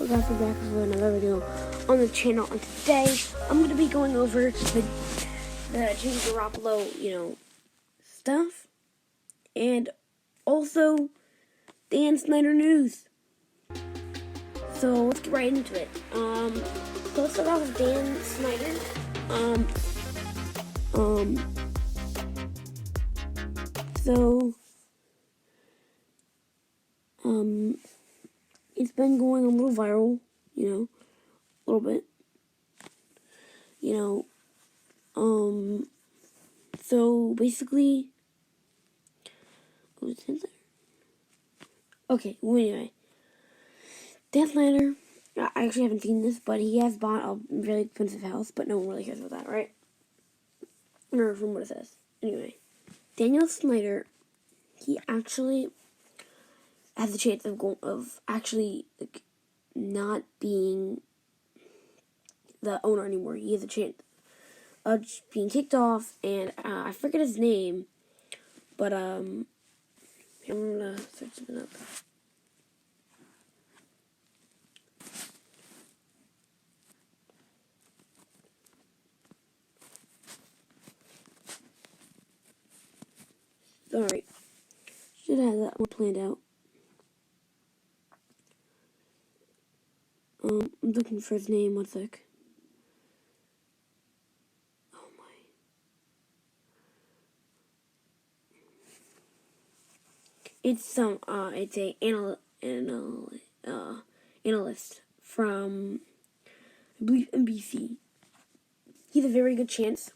So guys, we're back with another video on the channel, and today I'm going to be going over the Jimmy Garoppolo, stuff, and also Dan Snyder news. So let's get right into it. So let's start off with Dan Snyder. It's been going a little viral, a little bit, so basically, okay, well, anyway, Dan Snyder, I actually haven't seen this, but he has bought a really expensive house, but no one really cares about that, right? Or from what it says. Anyway, Daniel Snyder, he actually has the chance of actually not being the owner anymore. He has a chance of being kicked off, and I forget his name, but I'm gonna search it up. Sorry, should have that one planned out. I'm looking for his name. One sec. Oh my! It's a analyst from, I believe, NBC. He's a very good chance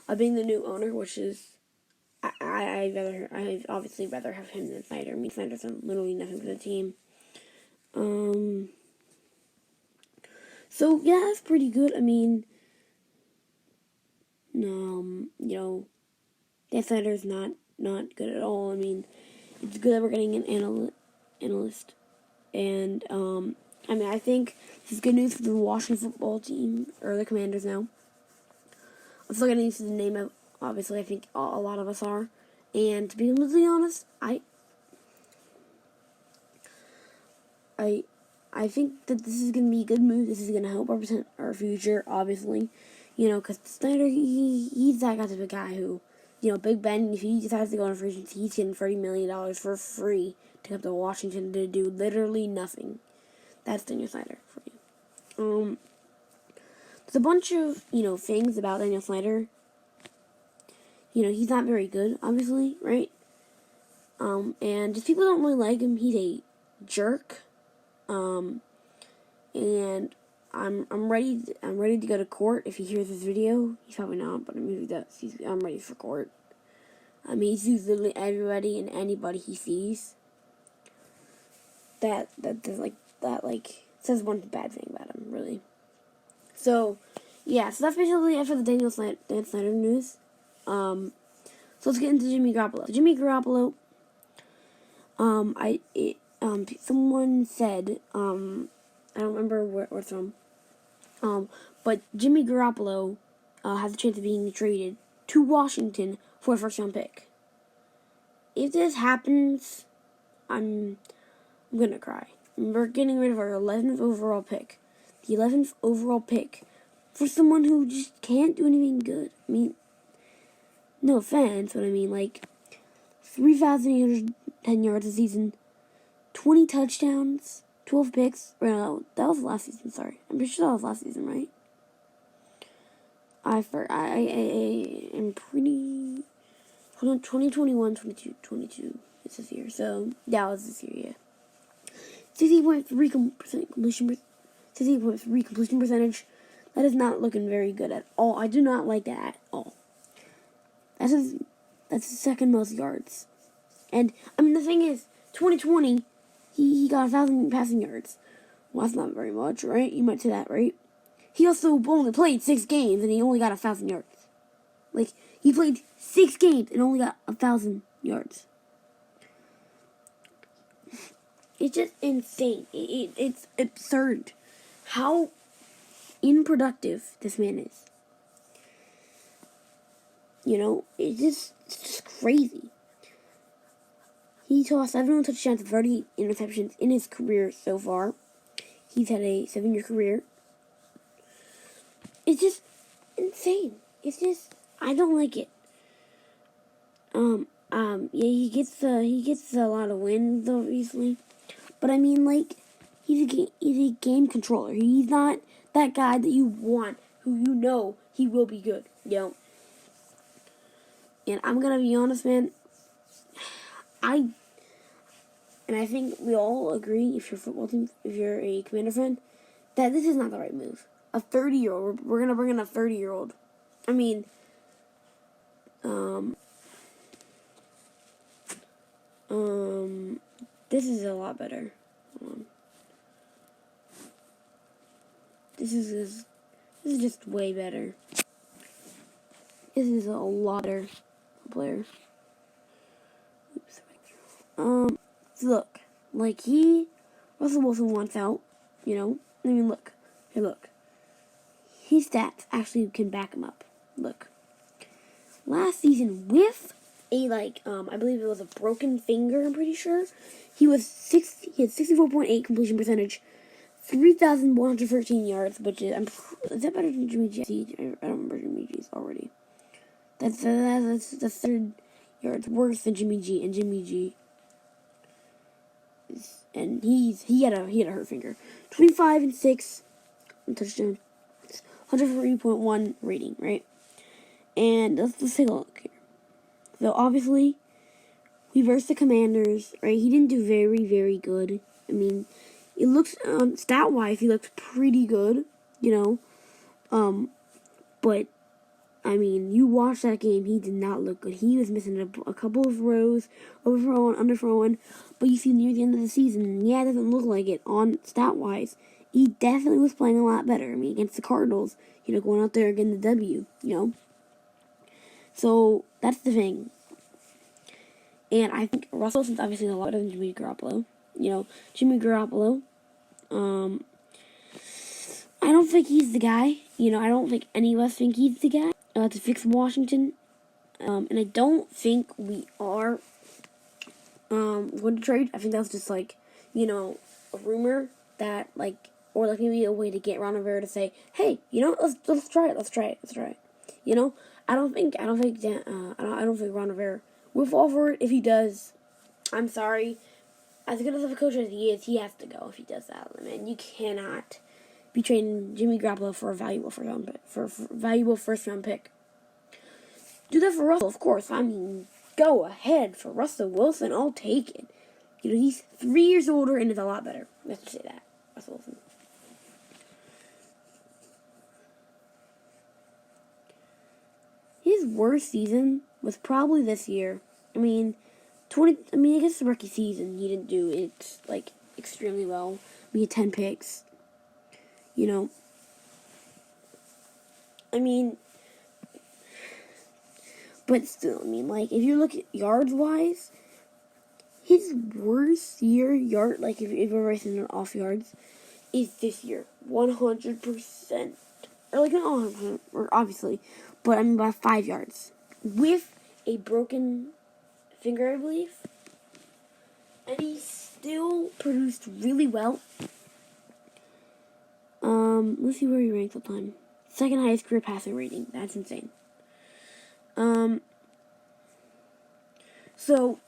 of being the new owner, which is I obviously rather have him than Snyder. I mean, Snyder's done literally nothing for the team. So yeah, that's pretty good. I mean, Dan Snyder's not good at all. I mean, it's good that we're getting an analyst, and I think this is good news for the Washington football team, or the Commanders now. I'm still getting used to the name of, obviously, I think a lot of us are. And to be completely honest, I think that this is going to be a good move. This is going to help represent our future, obviously. Because Snyder, he's that kind of a guy who, Big Ben, if he decides to go on free agency, he's getting $30 million for free to come to Washington to do literally nothing. That's Daniel Snyder for you. There's a bunch of, things about Daniel Snyder. He's not very good, obviously, right? And just people don't really like him. He's a jerk. And I'm ready to go to court if he hears this video. He's probably not, but I mean, if he does, I'm ready for court. He sues literally everybody and anybody he sees. That says one bad thing about him, really. So, yeah, so that's basically it for the Dan Snyder news. So let's get into Jimmy Garoppolo. Jimmy Garoppolo, someone said, I don't remember where it's from, but Jimmy Garoppolo, has a chance of being traded to Washington for a first-round pick. If this happens, I'm gonna cry. We're getting rid of our 11th overall pick. The 11th overall pick for someone who just can't do anything good. I mean, no offense, but 3,810 yards a season, 20 touchdowns, 12 picks. No, that was last season, sorry. I'm pretty sure that was last season, right? I am pretty... Hold on, 2021, 22 it's this year. So, that was this year, yeah. 60.3 completion percentage. That is not looking very good at all. I do not like that at all. That's the second most yards. And, the thing is, 2020, he got 1,000 passing yards. Well, that's not very much, right? You might say that, right? He also only played 6 games, and he only got 1,000 yards. He played 6 games and only got 1,000 yards. It's just insane. It's absurd how unproductive this man is. It's just crazy. He tossed 71 touchdowns and 30 interceptions in his career so far. He's had a 7-year career. It's just insane. It's just, I don't like it. Yeah, he gets a lot of wins, obviously. But I mean, like, he's a game controller. He's not that guy that you want, who you know he will be good, you know. And I'm gonna be honest, man. I think we all agree, if you're a football team, if you're a Commander fan, that this is not the right move. A 30-year-old. We're gonna bring in a 30-year-old. I mean, this is a lot better. This is just way better. This is a lot better player. Oops. Look, like Russell Wilson wants out, you know. I mean, look. Hey, look. His stats actually can back him up. Look. Last season, with a, I believe it was a broken finger, I'm pretty sure, he had 64.8 completion percentage, 3,113 yards, which is that better than Jimmy G? I don't remember Jimmy G's already. That's the third yards worse than Jimmy G, and Jimmy G and he had a hurt finger. 25-6 touchdown, 140.1 rating, right? And let's take a look here. So obviously, we versed the Commanders, right? He didn't do very, very good. I mean, it looks stat-wise, he looked pretty good, you know. But I mean, you watch that game, he did not look good. He was missing a couple of throws, overthrowing, underthrowing. But you see near the end of the season, yeah, it doesn't look like it on stat-wise. He definitely was playing a lot better. I mean, against the Cardinals, you know, going out there getting the W, you know. So, that's the thing. And I think Russell Wilson's obviously a lot better than Jimmy Garoppolo. You know, Jimmy Garoppolo, I don't think he's the guy. You know, I don't think any of us think he's the guy to fix Washington. And I don't think we are going to trade. I think that was just like, you know, a rumor that or like maybe a way to get Ron Rivera to say, hey, you know, let's try it. You know, I don't think Ron Rivera will fall for it. If he does, I'm sorry. As good of a coach as he is, he has to go if he does that. Man, you cannot be trading Jimmy Garoppolo for a valuable first round pick. Do that for Russell, of course. I mean, go ahead for Russell Wilson. I'll take it. You know, he's 3 years older and is a lot better. Let's just say that. Russell Wilson. His worst season was probably this year. I mean, I guess the rookie season, he didn't do it, extremely well. We had 10 picks. You know. I mean, but still, I mean, if you look at yards-wise, his worst if you're racing it off yards, is this year. 100%. Or, not 100%, or obviously, but I mean by 5 yards. With a broken finger, I believe. And he still produced really well. Let's see where he ranks all time. Second highest career passing rating. That's insane. So,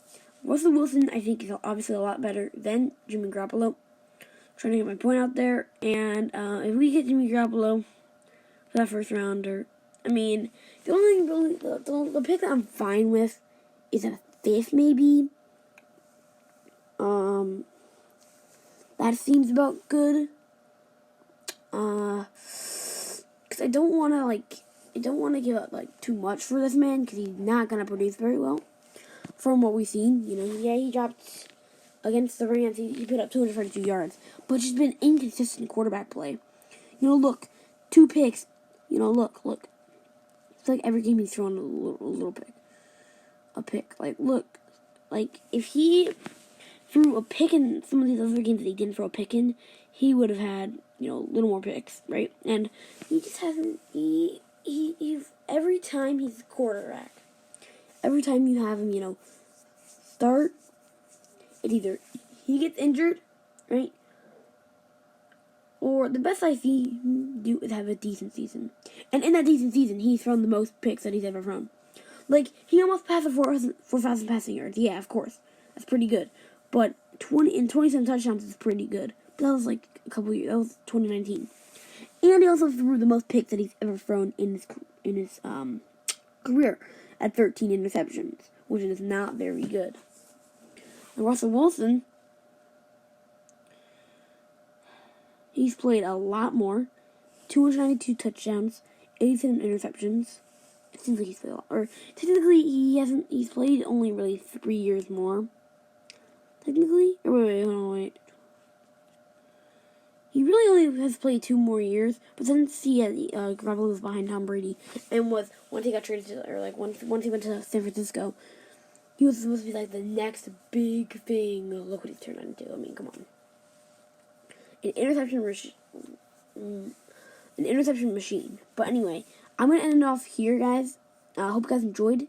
Russell Wilson, I think, is obviously a lot better than Jimmy Garoppolo. Trying to get my point out there. And if we get Jimmy Garoppolo for that first rounder, I mean, the only thing really, the pick that I'm fine with is a 5th, maybe. That seems about good. Because I don't want to give up, too much for this man, because he's not going to produce very well. From what we've seen, you know, yeah, he dropped against the Rams, he put up 232 yards, but it's just been inconsistent quarterback play. You know, look, 2 picks, you know, look. It's like every game he's throwing a little pick. A pick. Look, if he threw a pick in some of these other games that he didn't throw a pick in, he would have had, you know, a little more picks, right? And he just hasn't, every time he's a quarterback, every time you have him, you know, start, it's either he gets injured, right? or the best I see him do is have a decent season. And in that decent season, he's thrown the most picks that he's ever thrown. Like, he almost passed for 4,000 passing yards. Yeah, of course. That's pretty good. But 27 touchdowns is pretty good. But that was like a couple years. That was 2019. And he also threw the most picks that he's ever thrown in his career at 13 interceptions, which is not very good. And Russell Wilson, he's played a lot more. 292 touchdowns, 87 interceptions. It seems like he's played a lot. Or technically, he's played only really 3 years more. Technically? Or wait. He really only has played 2 more years, but since he had Garoppolo was behind Tom Brady, and once he got traded to, or like once he went to San Francisco, he was supposed to be like the next big thing. Look what he turned into. I mean, come on. An interception machine. But anyway, I'm gonna end it off here, guys. I hope you guys enjoyed.